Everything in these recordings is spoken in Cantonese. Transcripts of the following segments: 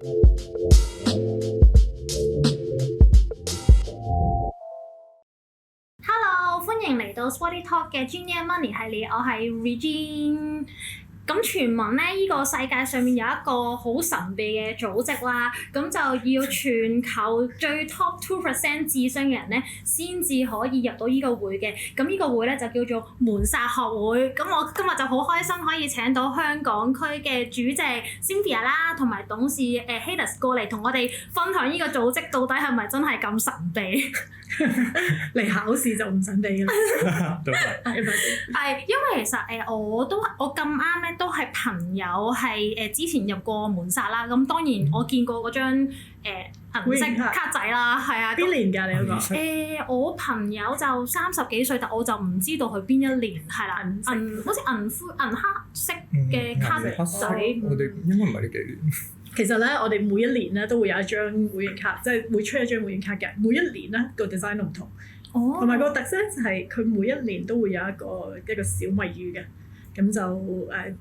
Hello，歡迎嚟到 Sporty Talk 嘅 Junior Money 系列，我係 Regine。咁傳聞咧，呢個世界上面有一個好神秘嘅組織啦，咁就要全球最 top 2% 智商嘅人咧，先至可以入到呢個會嘅。咁呢個會咧就叫做門薩學會。咁我今日就好開心可以請到香港區嘅主席 Cynthia 啦，同埋董事Hades 過嚟同我哋分享呢個組織到底係咪真係咁神秘？嚟考試就唔神秘㗎啦。都係係因為其實我咁啱咧，都係朋友係之前入過門薩啦。咁當然我見過嗰張銀色卡仔啦，係啊。邊年㗎你嗰個？我朋友就30幾歲，但我就唔知道佢邊一年係啦。好似銀黑色嘅卡仔。我哋應該唔係呢幾年。其實咧，我哋每一年咧都會有一張會員卡，即係會出一張會員卡嘅。每一年咧個 design 都唔同，同埋個特色就係佢每一年都會有一個小謎語嘅。咁就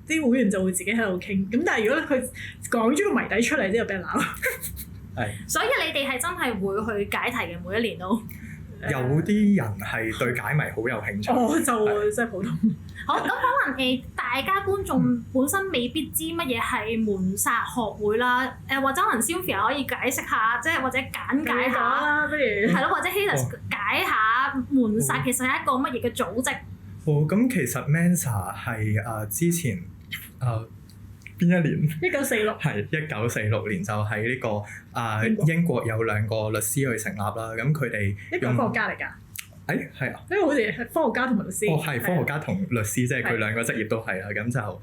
啲會員就會自己喺度傾。咁但係如果佢講咗個謎底出嚟，之後俾人鬧。係。所以你哋係真係會去解題嘅，每一年都。有啲人係對解謎好有興趣。我就真係普通。好，咁可能大家觀眾本身未必知乜嘢係門薩學會啦，或者可能 Cynthia 可以解釋下，即係或者簡介下啦，不如係咯，或者 Hades 解下門薩其實係一個乜嘢嘅組織。咁其實 Mensa 係之前邊一年？1946係1946年就喺呢個英國有兩個律師去成立啦。咁佢哋用科學家嚟㗎。係啊，因為好似係科學家同埋律師。係科學家同律師，即係佢兩個職業都係啦。咁就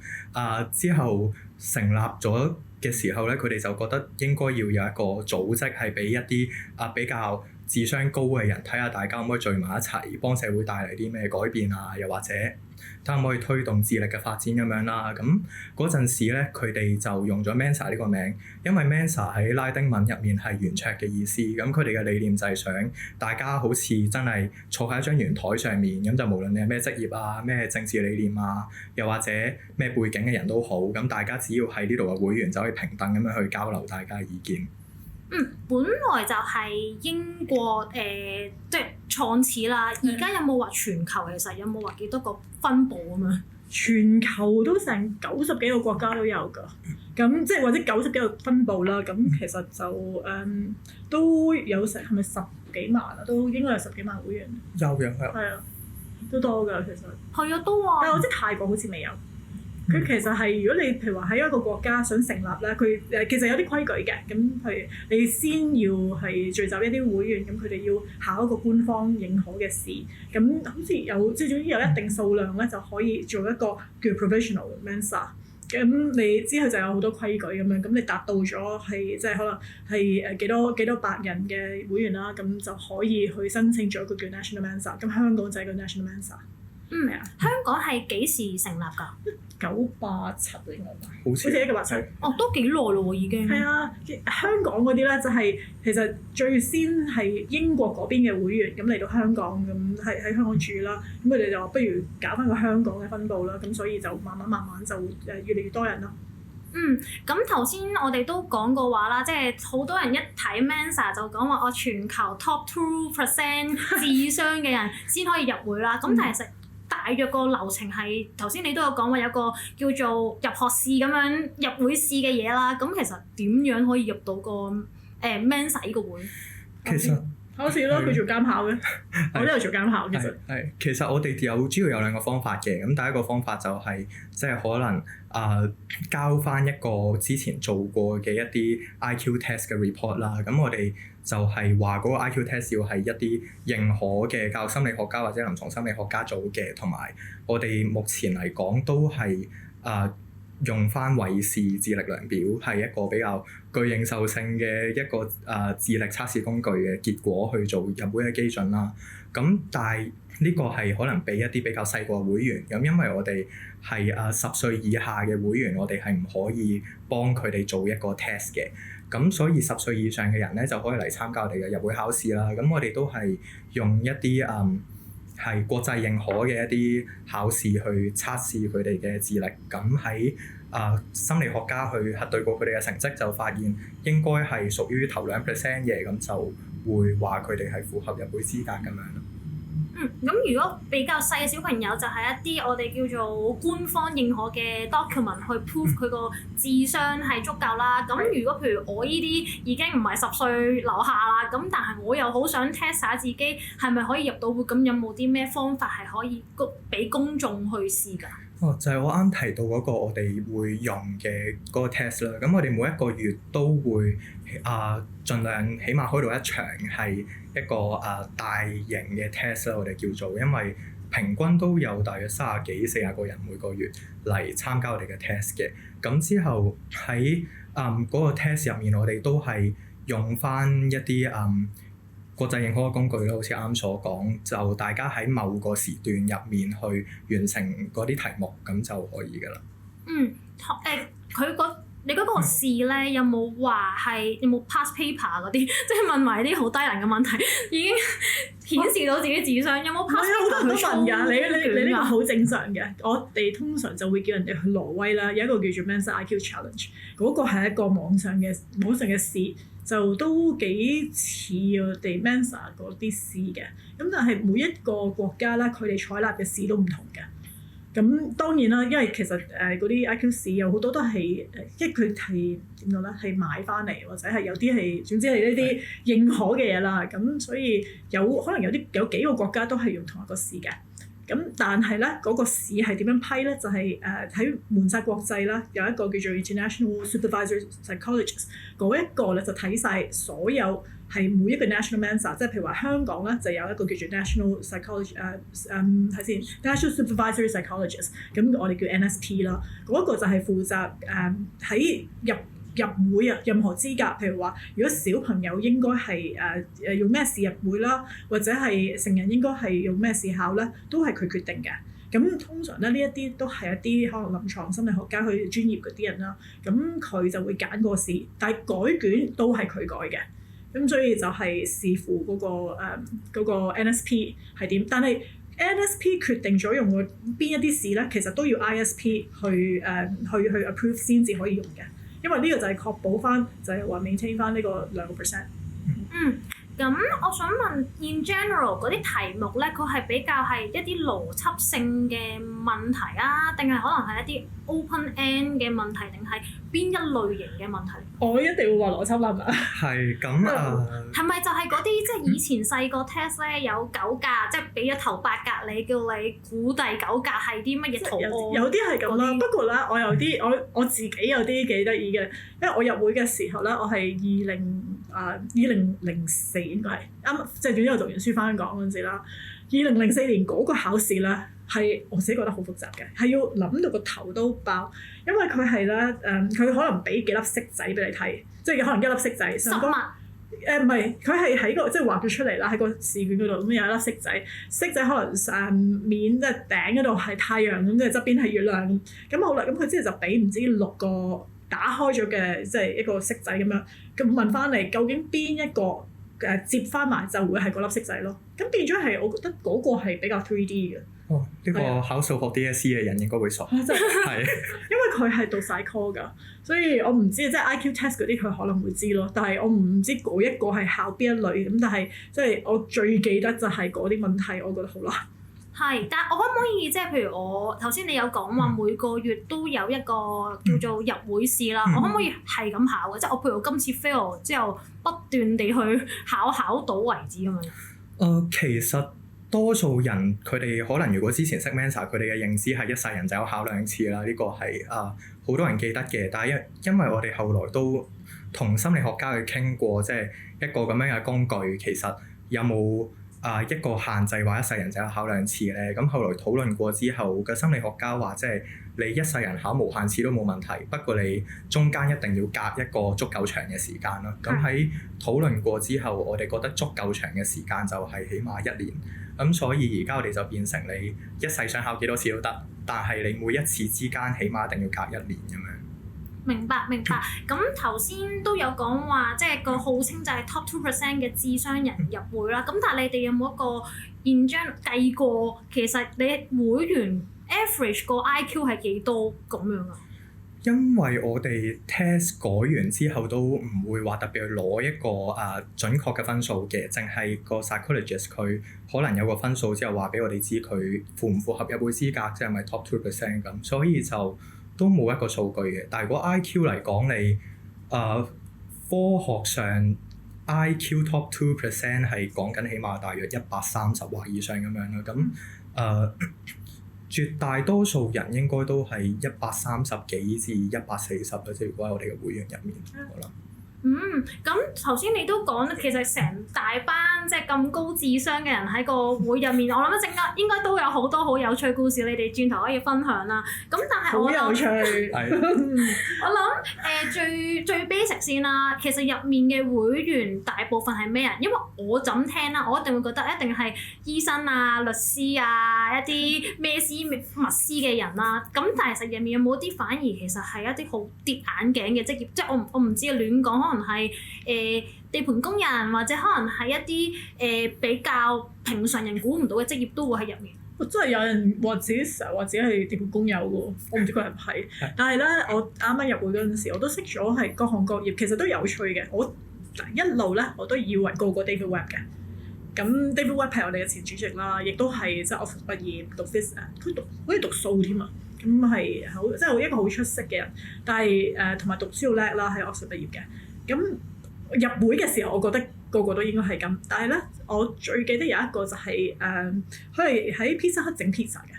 之後成立咗嘅時候咧，佢哋就覺得應該要有一個組織係俾一啲比較智商高嘅人睇下，大家可唔可以聚埋一齊，幫社會帶嚟啲咩改變啊？又或者睇下可唔可以推動智力嘅發展咁樣啦。咁嗰陣時咧，佢哋就用咗 Mensa 呢個名，因為 Mensa 喺拉丁文入面係圓桌嘅意思。咁佢哋嘅理念就係想大家好似真係坐喺一張圓台上面，咁就無論你係咩職業啊、咩政治理念啊，又或者咩背景嘅人都好，咁大家只要喺呢度嘅會員就可以平等咁樣去交流大家嘅意見。本來就係英國即係創始啦。而家有冇話全球其實有冇話幾多個分佈咁樣？全球都成90幾個國家都有㗎。咁即係或者90幾個分佈啦。咁其實就都有成係咪10幾萬啊？都應該有10幾萬會員。有嘅係啊，都多㗎其實。係啊，都話。但係我知泰國好似未有。佢其實係如果你譬如話喺一個國家想成立咧，佢其實有啲規矩嘅。咁譬如你先要係聚集一啲會員，咁佢哋要考一個官方認可嘅試。咁好似有即係總之有一定數量咧，就可以做一個叫 provisional Mensa。咁你之後就有好多規矩咁樣。咁你達到咗係即係可能係幾多百人嘅會員啦，咁就可以去申請咗一個叫 National Mensa。咁香港就係個 National Mensa。係啊。香港係幾時成立㗎？987應該吧，好似1987。都幾耐咯喎已經。係啊，香港嗰啲咧就係其實最先係英國嗰邊嘅會員咁嚟到香港，咁喺香港住啦。咁佢哋就話不如搞翻個香港嘅分佈啦。咁所以就慢慢就越嚟越多人咯。咁頭先我哋都講過話啦，即係好多人一睇 Mensa 就講話我全球 top 2% 智商嘅人先可以入會啦。咁但係其實大約個流程係頭先你都有講話有個叫做入學試咁樣入會試嘅嘢啦。咁其實點樣可以入到個Mensa 呢個會？其實考試咯，佢做監考嘅，我都有做監考其實。其實我哋主要有兩個方法嘅。咁第一個方法就係即係可能交翻一個之前做過嘅一啲 IQ test 嘅 report 啦。咁我哋就係話嗰個 IQ test 要係一啲認可嘅教育心理學家或者臨床心理學家做嘅，同埋我哋目前嚟講都係用翻韋氏智力量表係一個比較具認受性嘅一個智力測試工具嘅結果去做入會嘅基準啦。咁但係呢個係可能俾一啲比較細個嘅會員，咁因為我哋係10歲以下嘅會員，我哋係唔可以幫佢哋做一個 test 嘅。咁所以10歲以上嘅人咧就可以嚟參加我哋嘅入會考試啦。咁我哋都係用一啲係國際認可嘅一啲考試去測試佢哋嘅智力。咁喺心理學家去核對過佢哋嘅成績，就發現應該係屬於頭2% 嘅，咁就會話佢哋係符合入會資格咁樣咯。咁如果比較細嘅小朋友，就係一啲我哋叫做官方認可嘅 document 去 prove 佢個智商係足夠啦。咁如果譬如我依啲已經唔係10歲樓下啦，咁但係我又好想 test 下自己係咪可以入到會，咁有冇啲咩方法係可以俾公眾去試㗎？就係我啱提到嗰個我哋會用嘅嗰個 test 啦。咁我哋每一個月都會盡量起碼開到一場係一個大型嘅 test 啦，我哋叫做，因為平均都有大約30幾40個人每個月嚟參加我哋嘅 test 嘅。咁之後喺嗰個 test 入面，我哋都係用翻一啲國際認可嘅工具啦，好似啱所講，就大家喺某個時段入面去完成嗰啲題目，咁就可以㗎啦。你嗰個試咧，有冇話係有冇 pass paper 嗰啲，即係問埋啲好低能嘅問題，已經顯示到自己智商？有冇 pass paper？好多人都問㗎，你呢個好正常嘅。我哋通常就會叫人哋去挪威啦，有一個叫做 Mensa IQ Challenge，嗰個係一個網上嘅試。就都幾似我哋 Mensa 嗰啲試嘅，咁但係每一個國家啦，佢哋採納嘅試都唔同嘅。咁當然啦，因為其實嗰啲 IQ 試有好多都係因為佢係點講咧，係買翻嚟或者係有啲係總之係呢啲認可嘅嘢啦。咁所以可能有幾個國家都係用同一個試嘅。咁但係咧嗰個試係點樣批咧？就係喺門薩國際啦，有一個叫做 International Supervisor Psychologist， 嗰一個咧就睇晒所有係每一個 National Mensa， 即係譬如話香港咧就有一個叫做 National Psychologist， 睇先 National Supervisory Psychologist， 咁我哋叫 NSP 啦，嗰一個就係負責喺入會啊，任何資格，譬如話，如果小朋友應該係用咩試入會啦，或者係成人應該係用咩試考咧，都係佢決定嘅。咁通常咧，呢一啲都係一啲可能臨床心理學家去專業嗰啲人啦。咁佢就會揀個試，但係改卷都係佢改嘅。咁所以就係視乎嗰個 NSP 係點。但係 NSP 決定咗用邊一啲試咧，其實都要 ISP 去 approve 先至可以用嘅。因為呢個就係確保翻，就係話 maintain 翻呢個2%。咁我想問 in general 嗰啲題目咧，佢係比較係一啲邏輯性嘅問題啊，定係可能係一啲 open end 嘅問題，定係邊一類型嘅問題？我一定會話邏輯啦，係咪？係咁係咪就係嗰啲即係以前細個 test 咧有9格，即係俾咗頭8格你，叫你估第9格係啲乜嘢圖案？有啲係咁啦，不過咧我有啲我自己有啲幾得意嘅，因為我入會嘅時候咧，我係2004應該係啱，即係總之我讀完書翻香港嗰陣時啦。2004年嗰個考試咧，係我自己覺得好複雜嘅，係要諗到個頭都爆，因為佢係咧佢可能俾幾粒色仔俾你睇，即係可能一粒色仔上高。唔係，佢係喺個即係畫咗出嚟啦，喺個試卷嗰度咁有一粒色仔，色仔可能面即係頂嗰度係太陽咁，即係側邊係月亮咁好啦。咁佢之後就俾唔知6個打開咗嘅即係一個色仔咁樣，咁問翻嚟究竟邊一個接翻埋就會係嗰粒色仔咯。咁變咗係我覺得嗰個係比較 3D 嘅。呢個考數學 DSE 嘅人應該會熟。真係係因為佢係讀 psycho 㗎，所以我唔知即係 IQ test 嗰啲佢可能會知咯，但係我唔知嗰一個係考邊一類咁，但係即係我最記得就係嗰啲問題，我覺得好難。係，但係我可唔可以即係譬如我頭先你有講話每個月都有一個叫做入會試啦，我可唔可以係咁考嘅？即係我譬如我今次 fail 之後不斷地去考到為止咁樣。其實多數人佢哋可能如果之前識 Mensa， 佢哋嘅認知係一世人就有考2次啦。呢個係好多人記得嘅，但係因為我哋後來都同心理學家去傾過，即係一個咁樣嘅工具，其實有冇一個限制話一世人就有考2次咧？咁後來討論過之後，個心理學家話即係你一世人考無限次都冇問題，不過你中間一定要隔一個足夠長嘅時間啦。咁喺討論過之後，我哋覺得足夠長嘅時間就係起碼1年。咁所以而家我哋就變成你一世想考幾多次都得，但係你每一次之間起碼一定要隔1年咁樣。明白。咁頭先都有講話，即係個號稱就係 top 2% 嘅智商人入會啦。咁但係你哋有冇一個現象計過，其實你會員 average 個 IQ 係幾多咁樣啊？因為我哋 test 改完之後都唔會話特別去攞一個準確嘅分數嘅，淨係個 psychologist 佢可能有個分數之後話俾我哋知佢符唔符合入會資格，即係咪 top 2% 咁，所以就都冇一個數據嘅。但係如果 IQ 嚟講，你科學上 IQ top 2% 係講緊起碼大約130或以上咁樣啦，咁絕大多數人應該都係130幾至140啦，即係如果喺我哋嘅會員入面，我諗。咁頭先你都講，其實成大班即係咁高智商嘅人喺個會入面，我諗一陣間應該都有好多好有趣故事，你哋轉頭可以分享啦。咁但係我諗，好有趣。我諗最 basic 先啦。其實入面嘅會員大部分係咩人？因為我就咁聽啦，我一定會覺得一定係醫生啊、律師啊、一啲咩師密師嘅人啦。咁但係其實入面有冇啲反而其實係一啲好跌眼鏡嘅職業？即係我唔知啊，亂講可能係地盤工人，或者可能係一啲比較平常人估唔到嘅職業都會喺入面。真係有人話自己成日話自己係地盤工友嘅喎，我唔知佢係唔係。但係咧，我啱啱入會嗰陣時，我都識咗係各行各業，其實都有趣嘅。我一路咧我都以為個 David Webb 嘅。咁 David Webb 係我哋嘅前主席啦，亦都係即係 Oxford 畢業讀 physics，佢好似讀數添啊。咁係好即係一個好出色嘅人，但係同埋讀書好叻啦，喺 Oxford 畢業嘅。咁入會嘅時候，我覺得個個都應該係咁。但係咧，我最記得有一個就係佢係喺 Pizza Hut 整 pizza 嘅。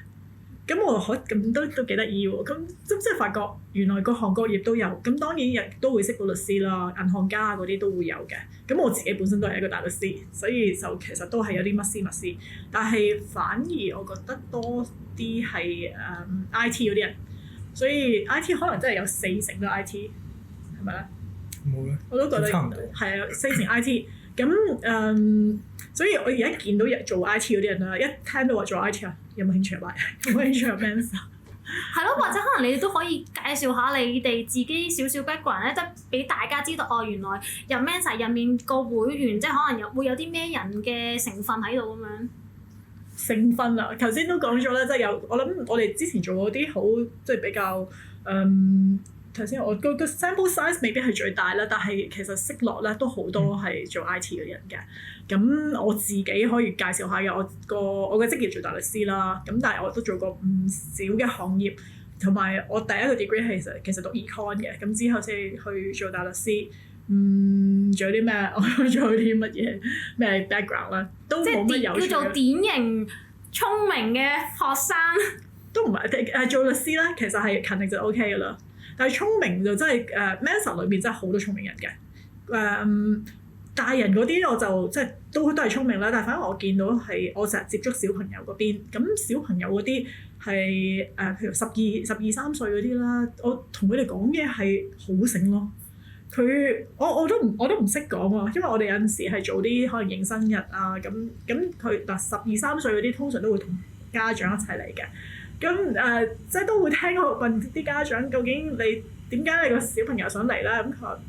咁我咁都幾得意喎。咁即係發覺原來各行各業都有。咁當然亦都會識到律師啦、銀行家嗰啲都會有嘅。咁我自己本身都係一個大律師，所以就其實都係有啲乜師。但係反而我覺得多啲係IT 嗰啲人。所以 IT 可能真係有40%都 IT， 係咪咧？冇咧，我都覺得差唔多係啊，40% IT 咁所以我而家見到做 IT 嗰啲人啦，一聽到話做 IT 啊，有冇興趣入嚟？有冇興趣入 Mensa？係咯，或者可能你哋都可以介紹下你哋自己少少 background 咧，即係俾大家知道哦，原來入 Mensa 入面個會員即係可能會有啲咩人嘅成分喺度咁樣。成分啊，頭先都講咗啦，即係有我諗我哋之前做嗰啲好即係比較頭先我個 sample size 未必係最大啦，但係其實識落咧都好多係做 IT 嘅人嘅。咁我自己可以介紹下嘅，我嘅職業做大律師啦。咁但係我都做過唔少嘅行業，同埋我第一個 degree 其實讀 econ 嘅。咁之後先去做大律師。仲有啲咩？我仲有啲乜嘢咩 background 咧？都冇乜有趣。叫做典型聰明嘅學生。都唔係做律師咧，其實係勤力就 OK 㗎啦。但係聰明就真係Mensa 裏邊真係好多聰明人嘅。大人嗰啲我就即係都係聰明啦，但係反而我見到係我成日接觸小朋友嗰邊，咁小朋友嗰啲係譬如12、13歲嗰啲啦，我同佢哋講嘢係好醒咯。我都唔識講喎，因為我哋有陣時係做啲可能迎新日啊咁佢嗱12、13歲嗰啲通常都會同家長一齊嚟嘅。咁即係都會聽我問啲家長究竟你點解你個小朋友想嚟咧？咁佢話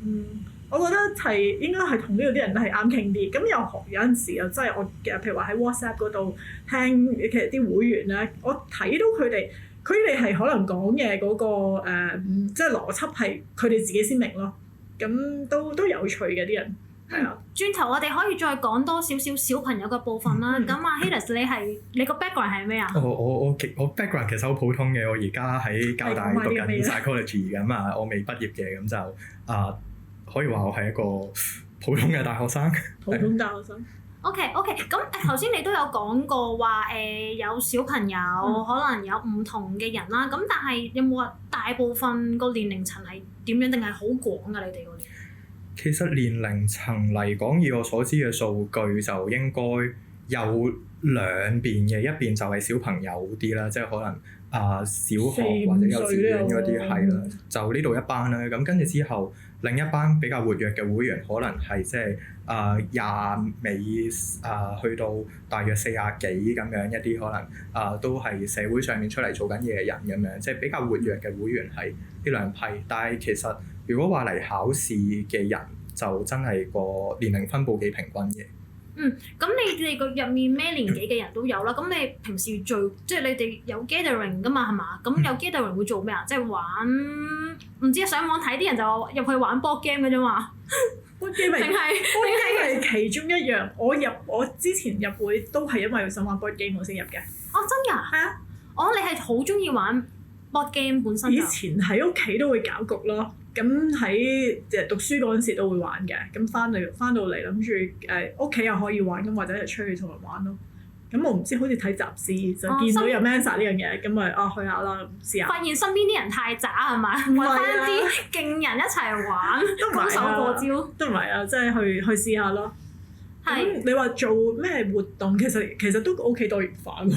我覺得係應該係同呢度啲人都係啱傾啲。咁有陣時又真係我譬如話喺 WhatsApp 嗰度聽其實啲會員咧，我睇到佢哋係可能講嘢嗰個即係邏輯係佢哋自己先明咯。咁都有趣嘅啲人。係啊，轉頭我哋可以再講多少少小朋友嘅部分啦。咁阿 Helius 你個 background 係咩啊？我 background 其實好普通嘅，我而家喺交大讀緊 psychology 咁啊，我未畢業嘅，咁就可以話我係一個普通嘅大學生。普通大學生。OK，咁頭先你都有講過話有小朋友可能有唔同嘅人啦。咁但係有冇話大部分個年齡層係點樣定係好廣㗎？你哋嗰啲？其實年齡層嚟講，以我所知嘅數據就應該有兩邊嘅，一邊就係小朋友啲啦，即係可能小學或者幼稚園嗰啲係啦，就呢度一班啦。咁跟住之後，另一班比較活躍嘅會員，可能係即係20尾去到大約40幾咁樣一啲，可能都係社會上面出嚟做緊嘢嘅人咁樣，即係比較活躍嘅會員係呢兩批。但係其實如果話嚟考試嘅人，就真係個年齡分佈幾平均嘅。咁你哋個入面咩年紀嘅人都有啦。咁你平時聚即係你哋有 gathering 噶嘛係嘛？咁有 gathering 會做咩啊？即係玩唔知上網睇啲人就入去玩 board game 嘅啫嘛。board game 係其中一樣。我之前入會都係因為想玩 board game 我先入嘅。哦，真㗎？係啊。你係好中意玩 board game 本身？以前喺屋企都會搞局咯。咁喺讀書嗰陣時都會玩嘅，咁翻到嚟諗住屋企又可以玩，咁或者係出去同人玩咯。咁我唔知好似睇雜誌就見到有 Mensa 呢樣嘢，咁咪去下啦，試下。發現身邊啲人太渣係嘛？揾翻啲勁人一齊玩，高手過招。都唔係啊，即係去試下咯。咁你話做咩活動？其實都 OK 多元化喎。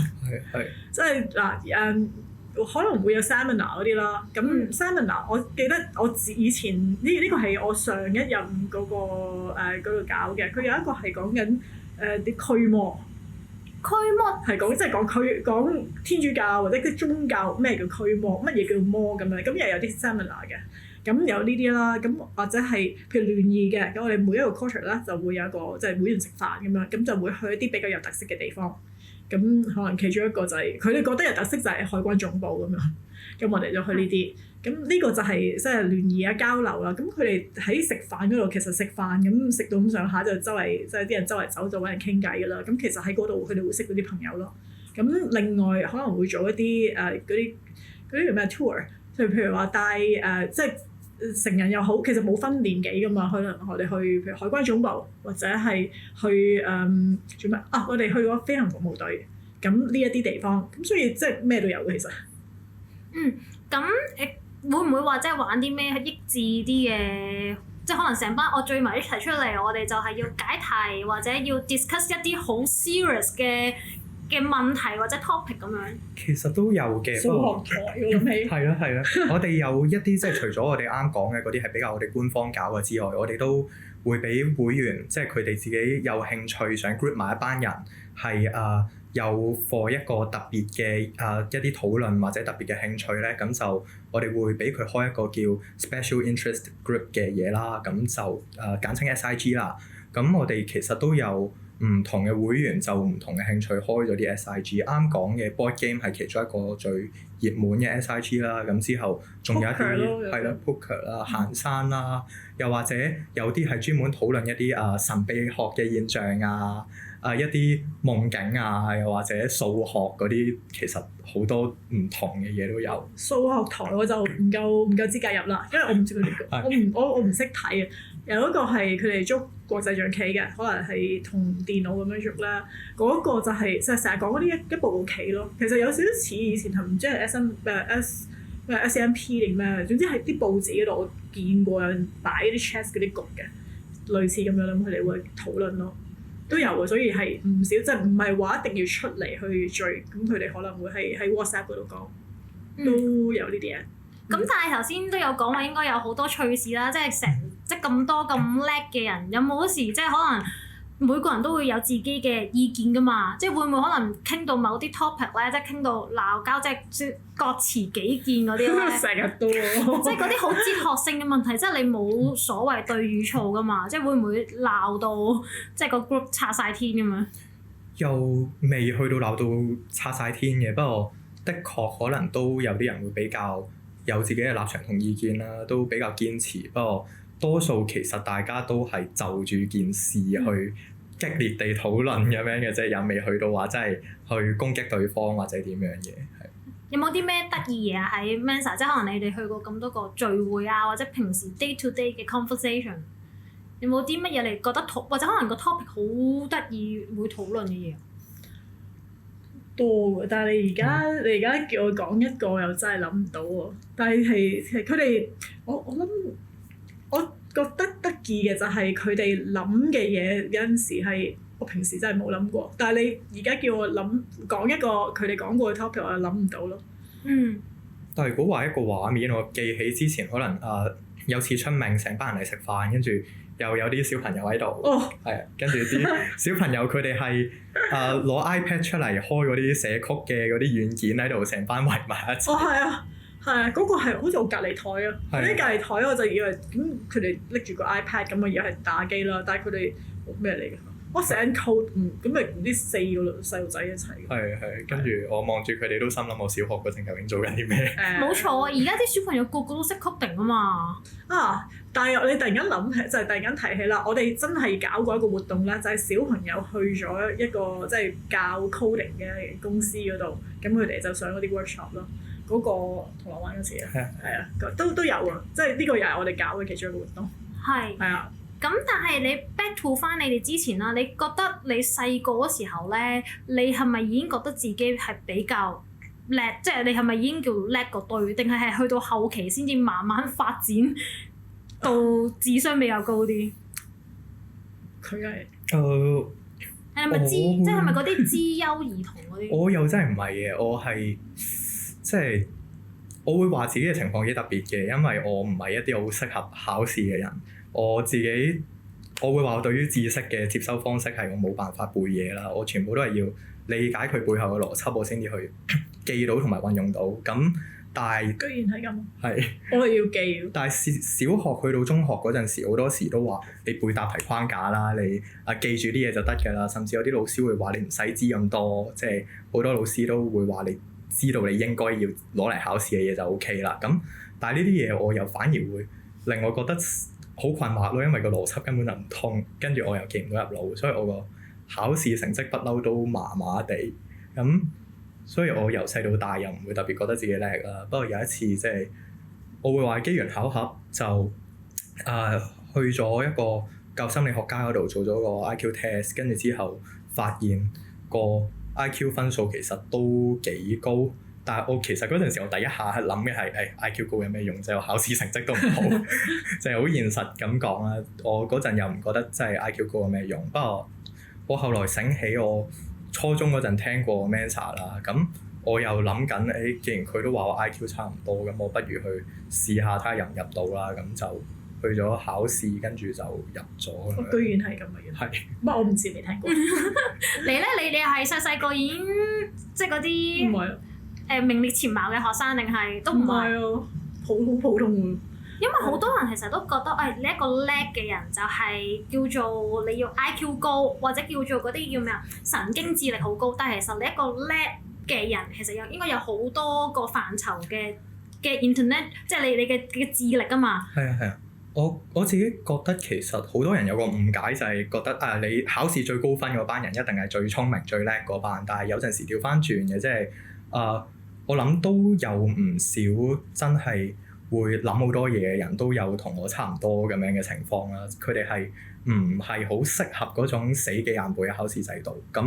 係。即係嗱可能會有 seminar 嗰啲啦，咁 seminar 我記得我以前呢個係我上一任嗰度搞嘅，佢有一個係講緊啲驅魔係講即係講天主教或者啲宗教咩叫驅魔，乜嘢叫魔咁樣，咁又有啲 seminar 嘅，咁有呢啲啦，咁或者係譬如聯誼嘅，咁我哋每一個 culture 咧就會有一個即係會員食飯咁樣，咁就會去一啲比較有特色嘅地方。咁可能其中一個就係佢哋覺得有特色就係海關總部咁樣，咁我哋就去呢啲。咁呢個就係即係聯誼啊交流啦。咁佢哋喺食飯嗰度其實食飯咁食到咁上下就周圍即係啲人周圍走就揾人傾偈㗎啦。咁其實喺嗰度佢哋會識到啲朋友咯。咁另外可能會做一啲嗰啲叫咩 tour，即係譬如話帶即係成人又好，其實冇分年紀㗎嘛。可能我哋去譬如海關總部，或者係去做咩啊？我哋去過飛行服務隊，咁呢一啲地方，咁所以即係咩都有嘅其實。咁會唔會話即係玩啲咩益智啲嘅？即係可能成班我聚埋一齊出嚟，我哋就係要解題或者要 discuss 一啲好 serious 嘅問題或者 topic 咁樣。其實都有嘅。數學台喎諗起。係啦，我哋有一啲即係除咗我哋啱講嘅嗰啲係比較我哋官方搞嘅之外，我哋都會俾會員即係佢哋自己有興趣想 group 埋一班人係有 for 一個特別嘅一啲討論或者特別嘅興趣咧，咁就我哋會俾佢開一個叫 special interest group 嘅嘢啦，咁就簡稱 SIG 啦。咁我哋其實都有唔同嘅會員就唔同嘅興趣開咗啲 SIG。啱講嘅 board game 係其中一個最熱門嘅 SIG 啦。咁之後仲有一啲係啦 poker 啦、行山啦，又或者有啲係專門討論一啲神秘學嘅現象一啲夢境又或者數學嗰啲，其實好多唔同嘅嘢都有。數學台我就唔夠資格入啦，因為我唔知佢哋我唔識睇啊。有一個係佢哋捉國際象棋嘅，可能係同電腦咁樣捉啦。嗰個就係成日講嗰啲一步步棋咯。其實有少少似以前係唔知係 SMP 定咩，總之係啲報紙嗰度我見過有人擺啲 chess 嗰啲局嘅，類似咁樣啦。佢哋會討論咯。都有嘅，所以係唔少，即係唔係話一定要出嚟去聚，咁佢哋可能會喺 WhatsApp 嗰度講，都有呢啲嘢。咁但係頭先都有講話應該有好多趣事啦，即係咁多咁叻嘅人，有冇嗰時即係可能每個人都會有自己嘅意見㗎嘛？即係會唔會可能傾到某啲 topic 咧，即係傾到鬧交，即係各持己見嗰啲咧？成日都即係嗰啲好哲學性嘅問題，即係你冇所謂對與錯㗎嘛？即係會唔會鬧到即係個 group 拆晒天咁樣？又未去到鬧到拆晒天嘅，不過的確可能都有啲人會比較有自己嘅立場同意見啦，都比較堅持。不過多數其實大家都係就住件事去激烈地討論咁樣嘅啫，又未去到話真係去攻擊對方或者點樣嘅。有冇啲咩得意嘢啊？喺 Mensa 即係可能你哋去過咁多個聚會或者平時 day to day 嘅 conversation， 有冇啲乜嘢你覺得或者可能個 topic 好得意會討論嘅嘢？多嘅，但係你而家叫我講一個又真係諗唔到喎。但係佢哋，我諗我覺得得意嘅就係佢哋諗嘅嘢有陣時係我平時真係冇諗過。但係你而家叫我講一個佢哋講過嘅 topic，我又諗唔到咯。但係如果話一個畫面，我記起之前可能有次出名，成班人嚟食飯，跟住又有啲小朋友喺度，係跟住啲小朋友佢哋係攞 iPad 出嚟開嗰啲寫曲嘅嗰啲軟件喺度，成班圍埋一齊。係啊，嗰個係好似我隔離台啊！喺隔離台我就以為咁佢哋拎住個 iPad 咁，我以為係打機啦，但係佢哋咩嚟㗎？我寫緊 code，咁咪同啲4個細路仔一齊。係，跟住我望住佢哋都心諗我小學嗰陣究竟做緊啲咩？冇錯啊！而家啲小朋友個個都識 coding 啊嘛。但係你突然間諗起，就係突然間提起啦，我哋真係搞過一個活動啦，就係小朋友去咗一個即係教 coding 嘅公司嗰度，咁佢哋就上嗰啲 workshop 咯。嗰個銅鑼灣嗰次都有啊，即係呢個又係我哋搞嘅其中一個活動。係啊。咁但係你 back to 翻你哋之前啦，你覺得你細個嗰時候咧，你係咪已經覺得自己係比較叻？即係你係咪已經叫叻個堆？定係去到後期先至慢慢發展到智商比較高啲？佢係係咪即係咪嗰啲資優兒童嗰啲？我又真係唔係嘅，我係即係我會話自己嘅情況幾特別嘅，因為我唔係一啲好適合考試嘅人。我自己我會話我對於知識嘅接收方式係我冇辦法背嘢啦，我全部都係要理解佢背後嘅邏輯，我先至去記到同埋運用到。咁但係居然係咁，係我係要記。但係小學去到中學嗰陣時，好多時都話你背答題框架啦，你記住啲嘢就得㗎啦。甚至有啲老師會話你唔使知咁多，即係好多老師都會話你知道你應該要攞嚟考試嘅嘢就 OK 啦。咁但係呢啲嘢我又反而會令我覺得好困惑咯，因為個邏輯根本就唔通，跟住我又記唔到入腦，所以我個考試成績不嬲都麻麻地。咁所以我由細到大又唔會特別覺得自己叻啦。不過有一次即係我會話機緣巧合就去咗一個教心理學家嗰度做咗個 IQ test， 跟住之後發現個 IQ 分數其實都幾高。但係我其實嗰陣時我第一下係諗嘅係IQ 高有咩用啫？我考試成績都唔好，就係好現實咁講啦。我嗰陣又唔覺得真係 IQ 高有咩用。不過我後來醒起，我初中嗰陣聽過 Mensa 啦，咁我又諗緊既然佢都話我 IQ 差唔多，咁我不如去試下睇下入唔入到啦。咁就去咗考試，跟住就入咗。我居然係咁嘅樣。係。不過我唔知未聽過。你咧？你又係細個已經即係嗰啲？唔係。名列前茅嘅學生定係都唔係啊，好普通喎。因為好多人其實都覺得你一個叻嘅人就係叫做你要 IQ 高，或者叫做嗰啲叫咩啊，神經智力好高。但係其實你一個叻嘅人其實應該有好多個範疇嘅 internet， 即係你嘅智力啊嘛。係啊。我自己覺得其實好多人有個誤解就係覺得你考試最高分嗰班人一定係最聰明最叻嗰班，但係有陣時調翻轉嘅，即係我諗都有唔少真係會諗好多嘢嘅人都有同我差唔多咁樣嘅情況啦。佢哋係唔係好適合嗰種死記硬背嘅考試制度？咁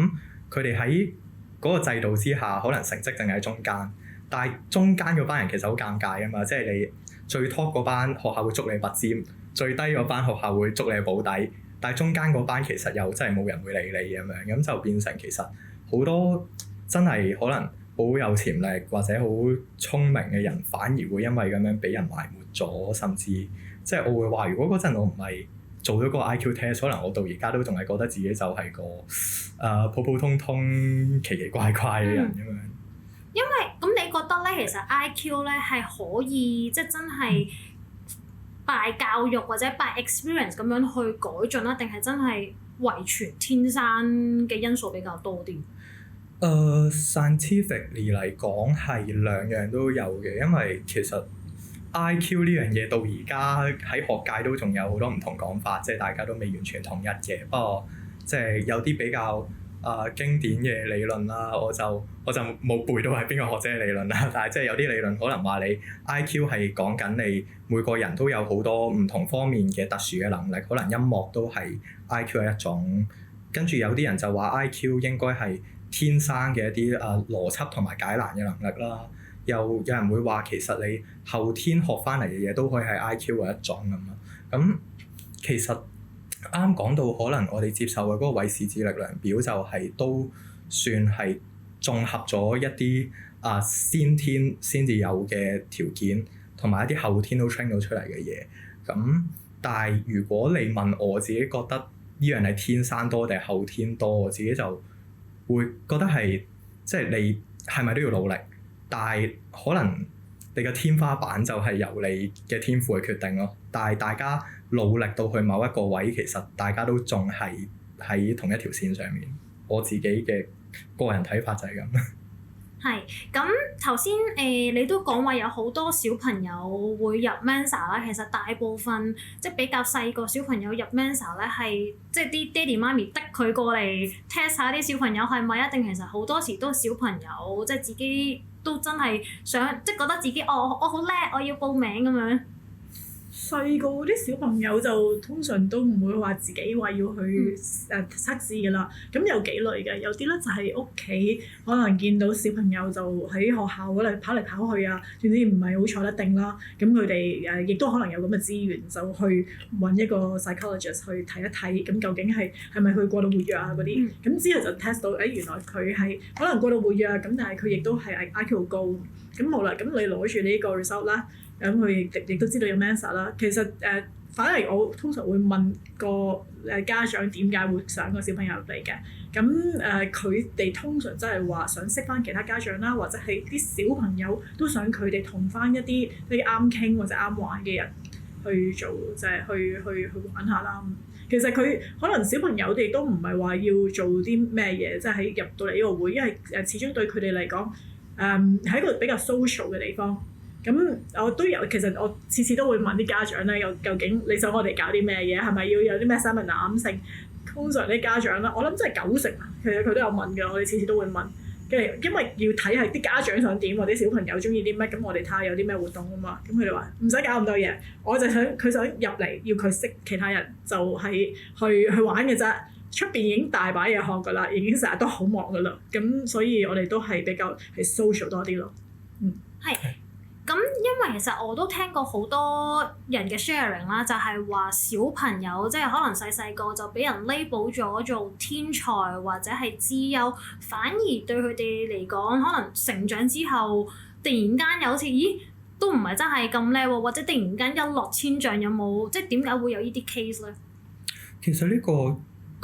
佢哋喺嗰個制度之下，可能成績淨係喺中間，但係中間嗰班人其實好尷尬啊嘛！即係你最 top 嗰班學校會捉你拔尖，最低嗰班學校會捉你保底，但係中間嗰班其實又真係冇人會理你咁樣，咁就變成其實好多真係可能好有潛力或者好聰明嘅人，反而會因為咁樣俾人埋沒咗，甚至即係我會話，如果嗰陣我唔係做咗個 IQ test， 可能我到而家都仲係覺得自己就係個普普通通奇奇怪怪嘅人咁樣。因為咁你覺得咧，其實 IQ 咧係可以即係真係by教育或者 by experience 咁樣去改進啦，定係真係遺傳天生嘅因素比較多啲？Scientifically 嚟講係兩樣都有嘅，因為其實 IQ 呢樣嘢到而家喺學界都仲有好多唔同講法，即係大家都未完全統一嘅。不過即係有啲比較經典嘅理論啦，我就冇背到係邊個學者嘅理論啦。但係即係有啲理論可能話你 IQ 係講緊你每個人都有好多唔同方面嘅特殊嘅能力，可能音樂都係 IQ 係一種。跟住有啲人就話 IQ 應該係天生嘅一啲邏輯同埋解難嘅能力啦。又有人會話其實你後天學翻嚟嘅嘢都可以係 IQ 嘅一種咁啊。咁其實啱講到可能我哋接受嘅嗰個韋氏智力量表就係都算係綜合咗一啲先天先至有嘅條件，同埋一啲後天都 train 到出嚟嘅嘢。咁但係如果你問我自己覺得呢樣係天生多定係後天多，我自己就會覺得係即係你係咪都要努力，但係可能你嘅天花板就係由你嘅天賦去決定咯。但係大家努力到去某一個位，其實大家都仲係喺同一條線上面。我自己嘅個人睇法就係咁。係，咁頭先你都講話有好多小朋友會入 Mensa 啦，其實大部分即係比較細個小朋友入 Mensa 咧係即係啲爹哋媽咪逼佢過嚟 test 下啲小朋友係咪啊？定其實好多時都係小朋友即係自己都真係想即係覺得自己我好叻，我要報名咁樣。細個嗰啲小朋友就通常都唔會話自己話要去測試㗎啦。咁有幾類嘅，有啲咧就係屋企可能見到小朋友就喺學校嗰度跑嚟跑去啊，總之唔係好坐得定啦。咁佢哋亦都可能有咁嘅資源，就去揾一個 psychologist 去睇一睇，咁究竟係咪佢過度活躍啊嗰啲。咁之後就 test 到原來佢係可能過度活躍，咁但係佢亦都係 IQ 好高。咁好啦，咁你攞住呢個 result 啦。咁佢亦都知道有 Mensa 啦。其實反而我通常會問個家長點解會想個小朋友入嚟嘅。咁佢哋通常真係話想識翻其他家長啦，或者係啲小朋友都想佢哋同翻一啲啱傾或者啱玩嘅人去做，就係去玩下啦。其實佢可能小朋友哋都唔係話要做啲咩嘢，即係喺入到嚟呢個會，因為始終對佢哋嚟講係一個比較 social 嘅地方。咁我都有，其實我次次都會問啲家長咧，究竟你想我哋搞啲咩嘢？係咪要有啲咩 seminar 性？通常啲家長啦，我諗真係90%啊，其實佢都有問㗎。我哋次次都會問，跟住因為要睇係啲家長想點，或者小朋友中意啲乜，咁我哋睇下有啲咩活動啊嘛。咁佢哋話唔使搞咁多嘢，我就想佢想入嚟，要佢識其他人，就係去玩嘅啫。出邊已經大把嘢學㗎啦，已經成日都好忙㗎啦。咁所以我哋都係比較係 social 多啲咯。係。咁因為其實我都聽過好多人嘅 sharing 啦，就係話小朋友即係可能細個就俾人 label 咗做天才或者係資優，反而對佢哋嚟講，可能成長之後突然間又好似咦都唔係真係咁叻喎，或者突然間一落千丈，有冇即係點解會有呢啲 case 咧？其實呢個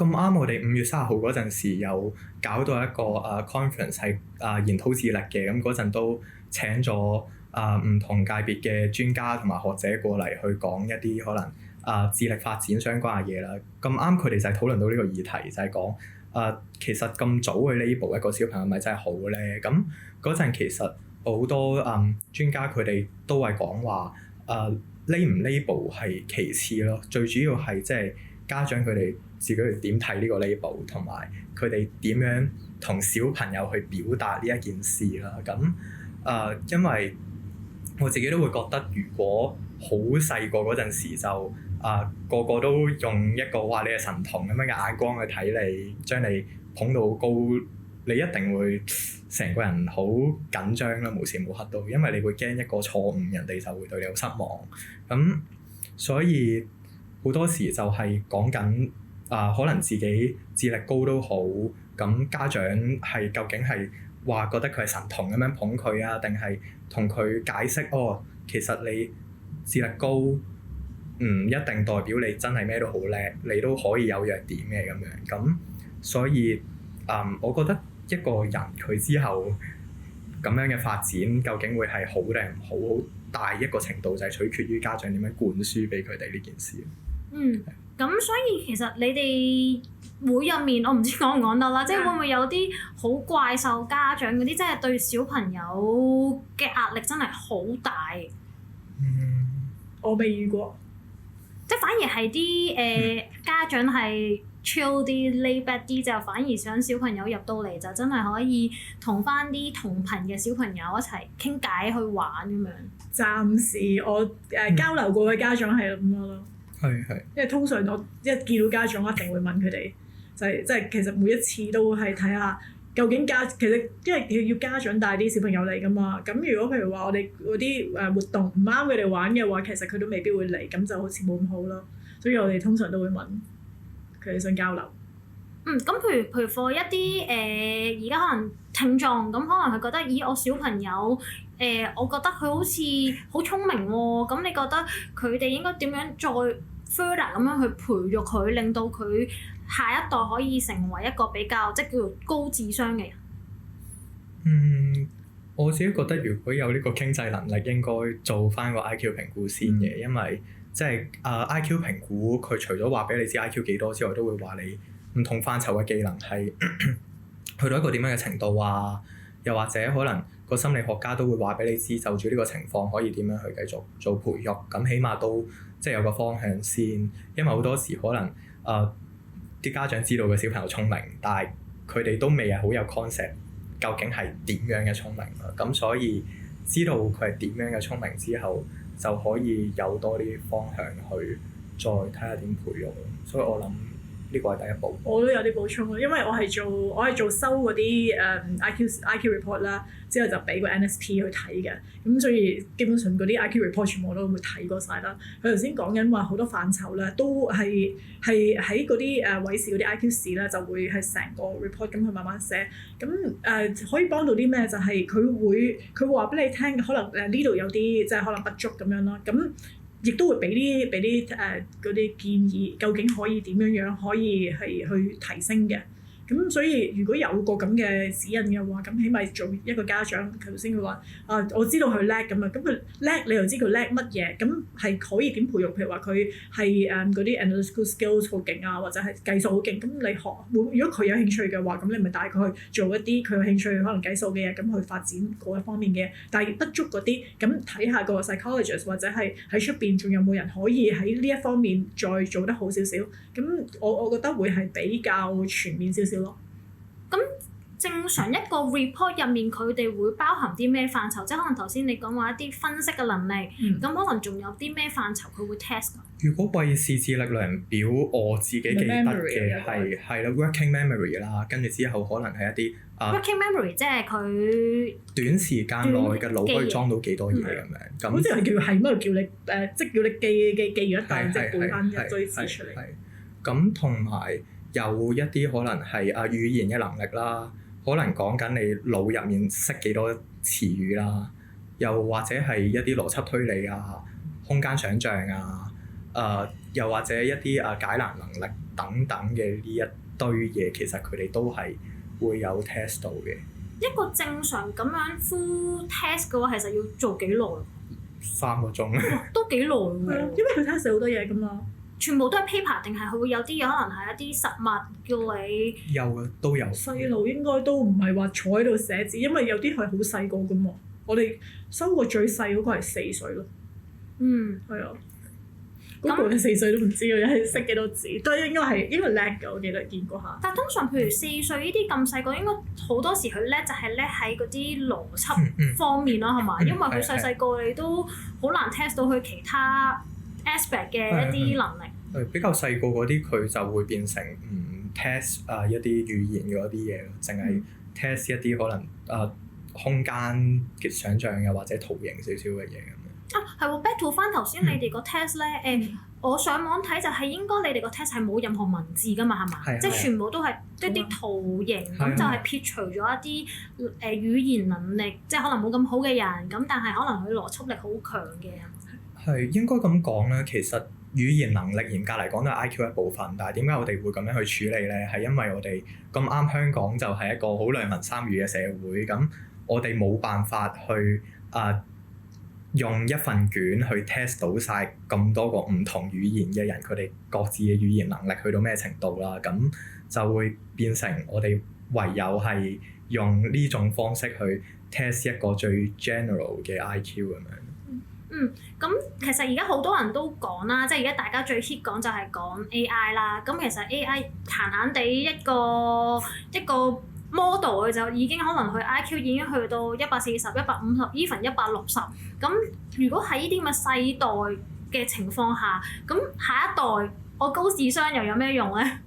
咁啱，我哋5月30號嗰陣時有搞到一個conference 係研討智力嘅，咁嗰陣都請咗唔同界別嘅專家同埋學者過嚟去講一啲可能智力發展相關嘅嘢啦。咁啱佢哋就係討論到呢個議題，就係講其實咁早去 label 一個小朋友咪真係好咧？咁嗰陣其實好多專家佢哋都係講話label 唔 label 係其次咯，最主要係即係家長佢哋自己去點睇呢個 label， 同埋佢哋點樣同小朋友去表達呢一件事啦。咁因為我自己都會覺得，如果好細個嗰陣時就個個都用一個話你係神童咁樣嘅眼光去睇你，將你捧到好高，你一定會成個人好緊張啦，無時無刻都，因為你會驚一個錯誤，人哋就會對你好失望。咁所以好多時就係講緊可能自己智力高都好，咁家長係究竟係話覺得佢係神童咁樣捧佢啊，定係同佢解釋其實你智力高唔一定代表你真係咩都好叻，你都可以有弱點嘅咁樣。咁所以我覺得一個人佢之後咁樣嘅發展究竟會係好定唔好，好大一個程度就係取決於家長點樣灌輸俾佢哋呢件事。咁所以其實你哋會入面，我唔知講唔講得啦，即係會唔會有啲好怪獸家長嗰啲，即係對小朋友嘅壓力真係好大？我未遇過，即係反而係啲家長係 chill 啲 lay back 啲，就反而想小朋友入到嚟就真係可以同翻啲同頻嘅小朋友一齊傾偈去玩咁樣。暫時我交流過嘅家長係咁樣咯。係。因為通常我一見到家長，我一定會問佢哋，就係即係其實每一次都係睇下究竟其實因為要家長帶啲小朋友嚟㗎嘛。咁如果譬如話我哋嗰啲活動唔啱佢哋玩嘅話，其實佢都未必會嚟，咁就好似冇咁好咯。所以我哋通常都會問佢哋想交流。咁譬如 for 一啲而家可能聽眾咁，可能佢覺得咦我小朋友我覺得佢好似好聰明喎，咁你覺得佢哋應該點樣再 further 咁樣去培育佢，令到佢下一代可以成為一個比較即係叫做高智商嘅人？我自己覺得如果有呢個經濟能力，應該做翻個 IQ 評估先嘅，因為即係IQ 評估佢除咗話俾你知 IQ 幾多之外，都會話你唔同範疇嘅技能係去到一個點樣嘅程度啊，又或者可能個心理學家都會話俾你知，就住呢個情況可以點樣去繼續做培育，咁起碼都即係有個方向先。因為好多時可能啲家長知道個小朋友聰明，但係佢哋都未係好有 concept，究竟係點樣嘅聰明啊？咁所以知道佢係點樣嘅聰明之後，就可以有多啲方向去再睇下點培育。所以我諗呢個係第一步。我都有啲補充啊，因為我係做收嗰啲IQ report 啦，之後就俾個 NSP 去睇嘅，咁所以基本上嗰啲 IQ report 全部我都會睇過晒啦。佢頭先講緊話好多範疇咧，都係喺嗰啲韋氏嗰啲 IQ 試咧，就會係成個 report 咁去慢慢寫。咁可以幫到啲咩？就係佢會話俾你聽，可能呢度有啲即係可能不足咁樣啦。咁亦都會俾啲嗰啲建議，究竟可以點樣可以係去提升嘅。咁所以如果有個咁嘅指引嘅話，咁起碼做一個家長，頭先佢話我知道佢叻咁啊，咁佢叻你又知佢叻乜嘢，咁係可以點培育？譬如話佢係嗰啲 analytical skills 好勁啊，或者係計數好勁，咁你學如果佢有興趣嘅話，咁你咪帶佢去做一啲佢有興趣可能計數嘅嘢，咁去發展嗰一方面嘅嘢。但係不足嗰啲，咁睇下個 psychologist 或者係喺出邊仲有冇人可以喺呢一方面再做得好少少。咁我覺得會係比較全面少少咯。咁正常一個 report 入面，佢哋會包含啲咩範疇？即係可能頭先你講話一啲分析嘅能力，咁可能仲有啲咩範疇佢會 test 㗎？如果韋氏智力量表，我自己記得嘅係啦 working memory 啦，跟住之後可能係一啲working memory，即係佢短時間內嘅腦可以裝到幾多嘢咁樣。咁好似係係乜叫你即係叫你記咗一大即係背翻一堆字出嚟。咁同埋有一啲可能係語言嘅能力啦，可能講緊你腦入面識幾多詞語啦，又或者係一啲邏輯推理啊、空間想像啊，又或者一啲解難能力等等嘅呢一堆嘢，其實佢哋都係會有 test 到嘅。一個正常咁樣 full test 嘅話，其實要做幾耐？3個鐘。都幾耐喎。因為佢 test 好多嘢㗎嘛。全部都係 paper 定係佢會有啲可能係一啲實物叫你？有嘅都有。細路應該都唔係話坐喺度寫字，因為有啲係好細個㗎嘛。我哋收過最細嗰個係4歲咯。係啊。嗰個4歲都唔知佢係識幾多字，都應該叻嘅，我記得見過下。但係通常譬如4歲呢啲咁細個，應該好多時佢叻就係叻喺嗰啲邏輯方面啦，係嘛？因為佢細個你都好難 test 到佢其他 aspect 嘅一啲能力。比較細個嗰啲佢就會變成test 一啲語言嗰啲嘢咯，淨係 test 一啲可能空間嘅想像又或者圖形少少嘅嘢咁樣。係喎 back to 翻頭先你哋個 test 咧，我上網睇就係應該你哋個 test 係冇任何文字㗎嘛，係嘛？即係全部都係一啲圖形，咁就係撇除咗一啲語言能力，即係可能冇咁好嘅人，咁但係可能佢邏輯力好強嘅。係應該咁講咧，其實語言能力嚴格嚟講都係 IQ 一部分，但係點解我哋會咁樣去處理咧？係因為我哋咁啱香港就係一個好兩文三語嘅社會，咁我哋冇辦法去用一份卷去 test 到晒咁多個唔同語言嘅人，佢哋各自嘅語言能力去到咩程度啦？咁就會變成我哋唯有係用呢種方式去 test 一個最 general 嘅 IQ 咁樣。咁其實而家好多人都講啦，即係而家大家最 hit 講就係講 AI 啦。咁其實 AI 閒閒地一個 model 佢就已經可能佢 IQ 已經去到140、150、even 160。咁如果喺呢啲咁嘅世代嘅情況下，咁下一代我高智商又有咩用咧？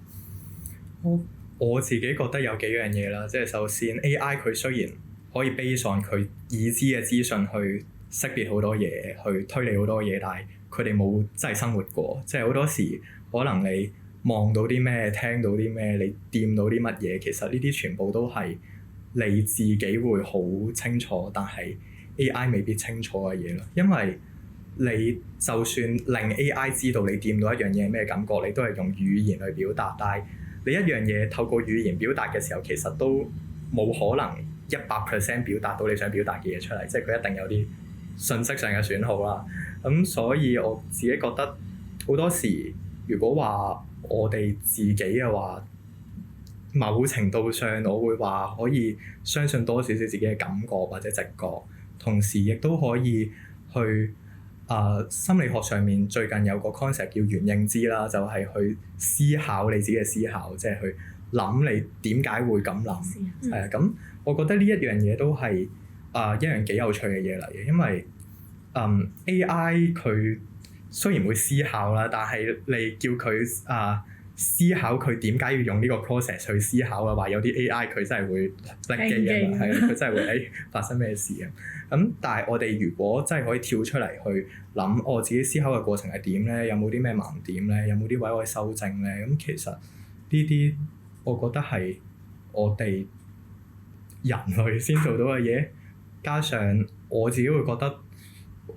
我自己覺得有幾樣嘢啦，即係首先 AI 佢雖然可以 base on 佢已知嘅資訊去識別好多嘢，去推理好多嘢，但係佢哋冇真係生活過，即係好多時可能你望到啲咩，聽到啲咩，你掂到啲乜嘢，其實呢啲全部都係你自己會好清楚，但係 AI 未必清楚嘅嘢咯。因為你就算令 AI 知道你掂到一樣嘢咩感覺，你都係用語言去表達，但係你一樣嘢透過語言表達嘅時候，其實都冇可能100% 表達到你想表達嘅嘢出嚟，即係佢一定有啲信息上嘅損耗啦。咁所以我自己覺得好多時，如果話我哋自己嘅話，某程度上，我會話可以相信多少少自己嘅感覺或者直覺，同時亦都可以去心理學上面最近有個 concept 叫原認知啦，就係去思考你自己嘅思考，即係去諗你點解會咁諗。係啊，咁我覺得呢一樣嘢都係一樣幾有趣嘅嘢嚟嘅，因為AI 佢雖然會思考啦，但係你叫佢思考佢點解要用呢個 process 去思考嘅話，有啲 AI 佢真係會甩機啊嘛，係啊，佢真係會發生咩事啊？咁但係我哋如果真係可以跳出嚟去諗，我自己思考嘅過程係點咧？有冇啲咩盲點咧？有冇啲位可以修正咧？咁其實呢啲我覺得係我哋人類先做到嘅嘢，加上我自己會覺得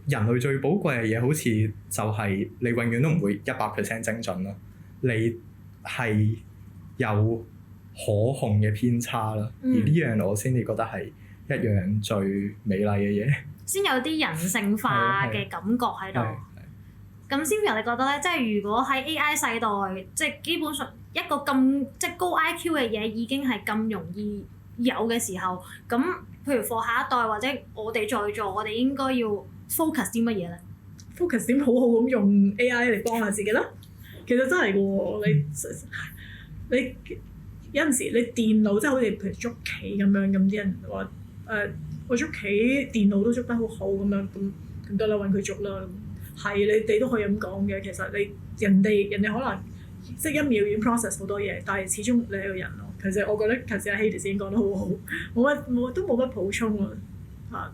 人類最寶貴嘅嘢，好似就係你永遠都唔會100% 精準咯。你係有可控嘅偏差啦，而呢樣我先至覺得係一樣最美麗嘅嘢，先有啲人性化嘅感覺喺度。咁 Sylvia 你覺得咧？即係如果喺 AI 世代，即係基本上一個咁即係高 IQ 嘅嘢已經係咁容易有嘅時候，咁譬如 for 下一代或者我哋在座，我哋應該要 focus 啲乜嘢咧 ？focus 點好好咁用 AI 嚟幫下自己啦。其實真係嘅喎，你有陣時你電腦即係好似譬如捉棋咁樣，咁啲人話我捉棋電腦都捉得好好咁樣，咁得啦，揾佢捉啦。係你哋都可以咁講嘅。其實人哋可能即係1秒已經 process 好多嘢，但係始終你係個人咯。其實我覺得頭先阿 Hailee 先講得好好，都冇乜補充啊。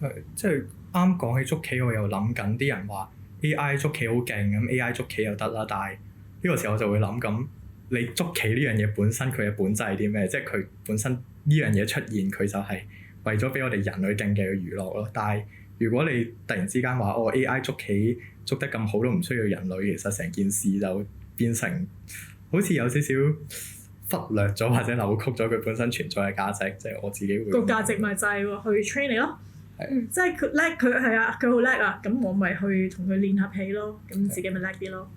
係即係啱講起捉棋，我又諗緊啲人話。AI 捉棋好勁，咁 AI 捉棋又得啦，但係呢個時候我就會諗咁，你捉棋呢樣嘢本身佢嘅本質係啲咩？即係佢本身呢樣嘢出現，佢就係為咗俾我哋人類競技嘅娛樂咯。但係如果你突然之間話AI 捉棋捉得咁好都唔需要人類，其實成件事就變成好似有少少忽略咗或者扭曲咗佢本身存在嘅價值。即係我自己會個價值咪就係去 train 你咯。即係佢叻，佢係啊，佢好叻啊！咁我咪去同佢練下氣咯，咁自己咪叻啲咯。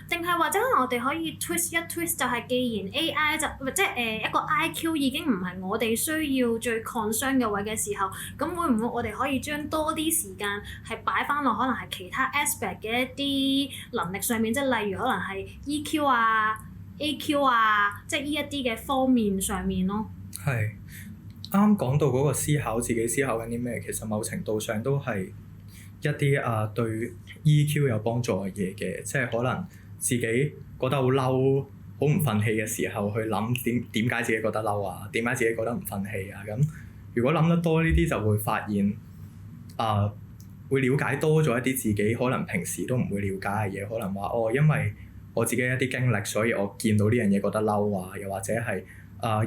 定係或者可能我哋可以 twist 一 twist， 就係既然 AI 即係一個 IQ 已經唔係我哋需要最 concern 嘅位嘅時候，咁會唔會我哋可以將多啲時間係擺翻落可能係其他 aspect 嘅一啲能力上面，即係例如可能係 EQ 啊、AQ 啊，即係呢一啲嘅方面上面咯。係。啱講到嗰個思考，自己思考緊啲咩，其實某程度上都係一啲對 EQ 有幫助嘅嘢嘅，即係可能自己覺得好嬲、好唔憤氣嘅時候，去諗點解自己覺得嬲啊？點解自己覺得唔憤氣啊？咁如果諗得多呢啲，就會發現會了解多咗一啲自己可能平時都唔會了解嘅嘢，可能話因為我自己一啲經歷，所以我見到呢樣嘢覺得嬲啊，又或者係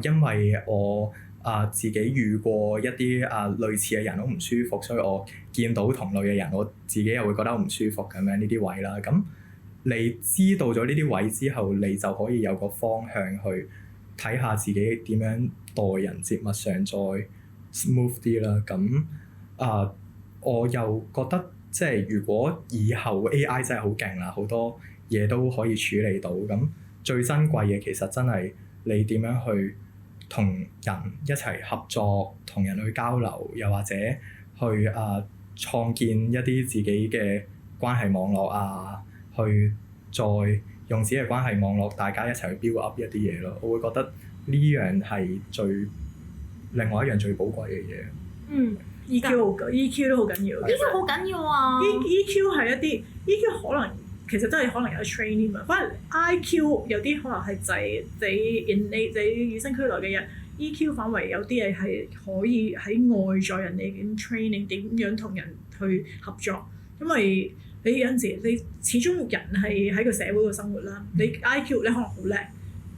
因為我自己遇過一啲類似嘅人好唔舒服，所以我見到同類嘅人，我自己又會覺得好唔舒服咁樣呢啲位啦。咁你知道咗呢啲位之後，你就可以有個方向去睇下自己點樣待人接物上再 smooth 啲啦。咁我又覺得即係如果以後 AI 真係好勁啦，好多嘢都可以處理到。咁最珍貴嘅其實真係你點樣去同人一齊合作，同人去交流，又或者去創建一啲自己嘅關係網絡啊，去再用自己嘅關係網絡，大家一齊去 build up 一啲嘢咯。我會覺得呢樣係另外一樣最寶貴嘅嘢。EQ 都好緊要。EQ 好緊要啊！EQ 係一啲 EQ 可能。其實真係可能有 training 啊，反而 IQ 有啲可能係就係你與生俱來嘅人 EQ 反為有啲嘢係可以喺外在人哋點 training 點樣同人去合作，因為你有陣時你始終人係喺個社會度生活啦，你 IQ 你可能好叻，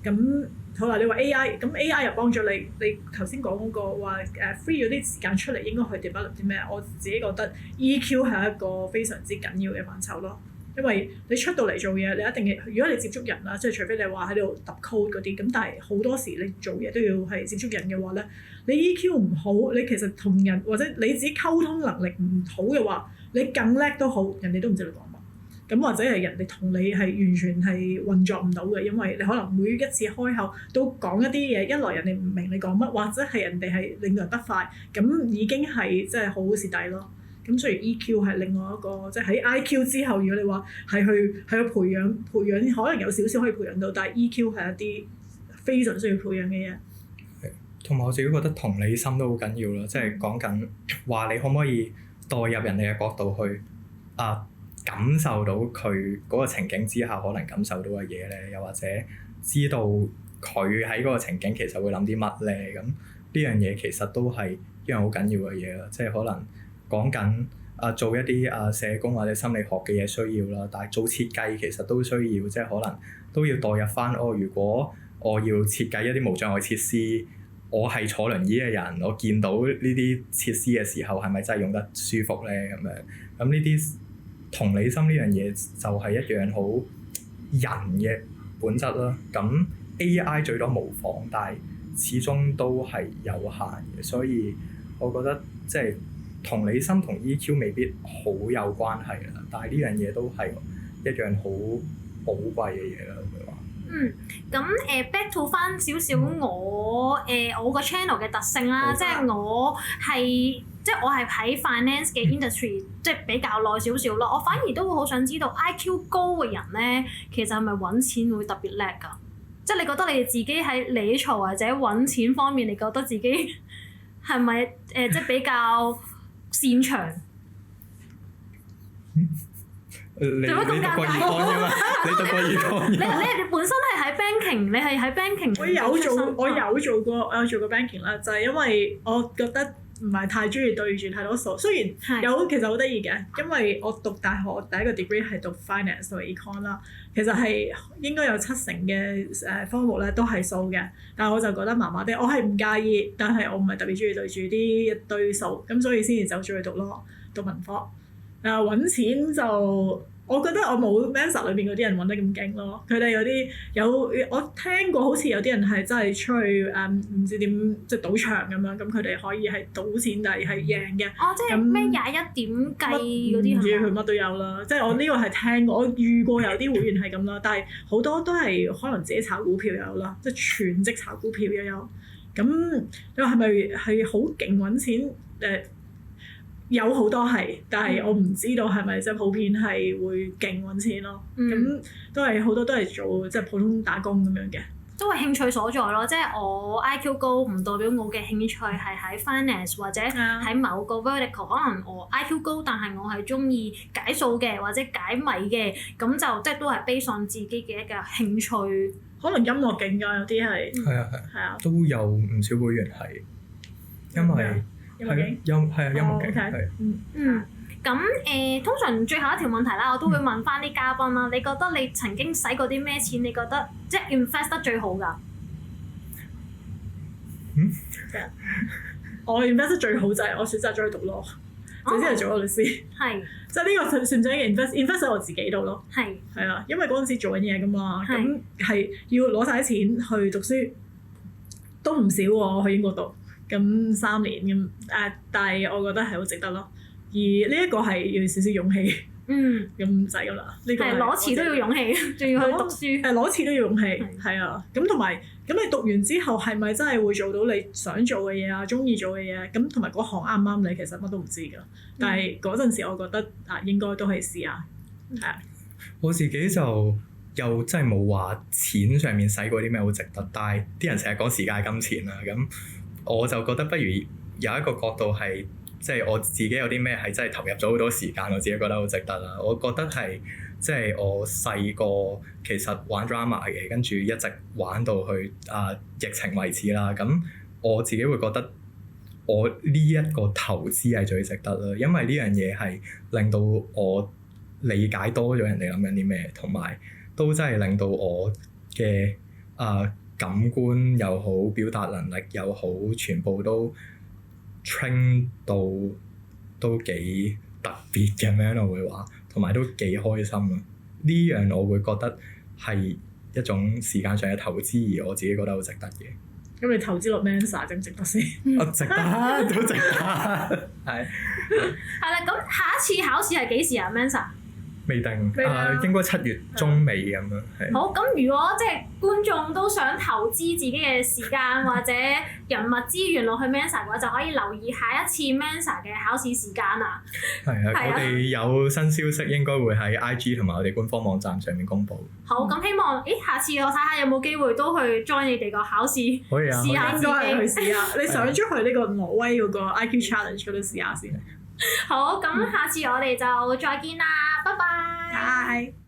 咁好啦，你話 AI 咁 AI 又幫咗你，你頭先講嗰個話free 咗啲時間出嚟應該去 develop 啲咩？我自己覺得 EQ 係一個非常之緊要嘅範疇咯。因為你出到嚟做嘢，你一定如果你接觸人啦，即係除非你話喺度揼 code 嗰啲，咁但係好多時你做嘢都要係接觸人嘅話咧，你 EQ 唔好，你其實同人或者你自己溝通能力唔好嘅話，你更叻都好，人哋都唔知你講乜。咁或者係人哋同你係完全係運作唔到嘅，因為你可能每一次開口都講一啲嘢，一來人哋唔明你講乜，或者係人哋係令到人不快，咁已經係即係好蝕底咯。咁所以 EQ 係另外一個，即係喺 IQ 之後，如果你話係去培養，可能有少少可以培養到，但係 EQ 係一啲非常需要培養嘅嘢。同埋我自己覺得同理心都好緊要咯，即係講緊話你可唔可以代入人哋嘅角度去感受到佢嗰個情景之下可能感受到嘅嘢咧，又或者知道佢喺嗰個情景其實會諗啲乜咧，咁呢樣嘢其實都係一樣好緊要嘅嘢啦，即係可能講緊做一啲社工或者心理學嘅嘢需要啦，但係做設計其實都需要，即係可能都要代入翻如果我要設計一啲無障礙設施，我係坐輪椅嘅人，我見到呢啲設施嘅時候係咪真係用得舒服咧？咁呢啲同理心呢樣嘢就係一樣好人嘅本質啦。咁 AI 最多模仿，但係始終都係有限嘅，所以我覺得即係同理心同 EQ 未必好有關係啦。但係呢樣嘢都係一樣好寶貴嘅嘢啦。佢話。咁back to 翻少少我個 channel 嘅特性啦，即係我係喺 finance 嘅 industry 即係比較耐少少咯。我反而都會好想知道 IQ 高嘅人咧，其實係咪揾錢會特別叻㗎？即係你覺得你自己喺理財或者揾錢方面，你覺得自己係咪即係比較擅長？你讀過 econ 㗎嘛？你讀過 econ 你本身係喺 banking，你係喺 banking。我有做過 banking 啦，就係因為我覺得唔係太中意對住太多數。雖然其實好得意嘅，因為我讀大學第一個 degree 係讀 finance 同 econ 啦，其實係應該有70%嘅科目咧都係數嘅，但係我就覺得麻麻地。我係唔介意，但係我唔係特別中意對住啲一堆數，咁所以先至走咗去讀文科。揾錢就，我覺得我冇 Mensa 裏邊嗰啲人揾得咁勁咯。佢哋我聽過好似有啲人係真係出去唔知點即係賭場咁樣，咁佢哋可以係賭錢，但係贏嘅。即係咩21點計嗰啲？唔知佢乜都有啦。即係我呢個係聽過，我遇過有啲會員係咁啦，但係好多都係可能自己炒股票有啦，即係全職炒股票又有。咁你話係咪係好勁揾錢？有好多係，但係我唔知道係咪即係普遍係會勁揾錢咯。咁都係好多都係做即係普通打工咁樣嘅。都係興趣所在咯，即係我 IQ 高唔代表我嘅興趣係喺 finance 或者喺某個 vertical，可能我 IQ 高，但係我係中意解數嘅或者解謎嘅，咁就即係都係 base on 自己嘅一個興趣。可能音樂勁㗎，有啲係。係啊，都有唔少會員係，因為。音樂勁係。咁通常最後一條問題啦，我都會問翻啲嘉賓啦。你覺得你曾經使過啲咩錢？你覺得即係 invest 得最好㗎？我 invest 得最好就係我選擇咗去讀 law，就先係做個律師。係。即係呢個算唔算嘅 invest 喺我自己度咯？係。係啊，因為嗰陣時做緊嘢㗎嘛，咁係要攞晒啲錢去讀書，都唔少喎。我去英國讀。咁3年咁但係我覺得係好值得咯。而呢一個係要少少勇氣，咁就係咁啦。呢個係攞錢都要勇氣，仲要去讀書。攞錢都要勇氣，係啊。咁同埋咁你讀完之後係咪真係會做到你想做嘅嘢啊？中意做嘅嘢？咁同埋嗰行啱唔啱你？其實乜都唔知㗎。但係嗰陣時我覺得應該都係試下。係啊。我自己就又真係冇話錢上面使過啲咩好值得，但係啲人成日講時間金錢啦咁。我就覺得不如有一個角度係，即係我自己有啲咩係真係投入咗好多時間，我自己覺得好值得啦。我覺得係即係我細個其實玩 drama 嘅，跟住一直玩到去疫情為止啦。咁我自己會覺得我呢一個投資係最值得啦，因為呢樣嘢係令到我理解多咗人哋諗緊啲咩，同埋都真係令到我嘅感官又好，表達能力又好，全部都 train 到都幾特別咁樣，我會話，同埋都幾開心啊！呢樣我會覺得係一種時間上嘅投資，而我自己覺得好值得嘅。咁你投資落 Mensa 值唔值得先？值得，都值得，係。係啦，咁下一次考試係幾時啊 Mensa？未定，未啊應該7月中尾咁樣係。好，咁如果即係觀眾都想投資自己嘅時間或者人物資源落去 Mensa 嘅話，就可以留意下一次 Mensa 嘅考試時間啦。係啊，係啊我哋有新消息應該會喺 IG 同埋我哋官方網站上面公佈。好，咁希望下次我睇下有冇機會都去 join 你哋個考試，可以啊，試下應該係去自己。試下。你上咗去呢個挪威嗰個 IQ Challenge 嗰度試下先。好，咁下次我哋就再見啦，拜拜。拜。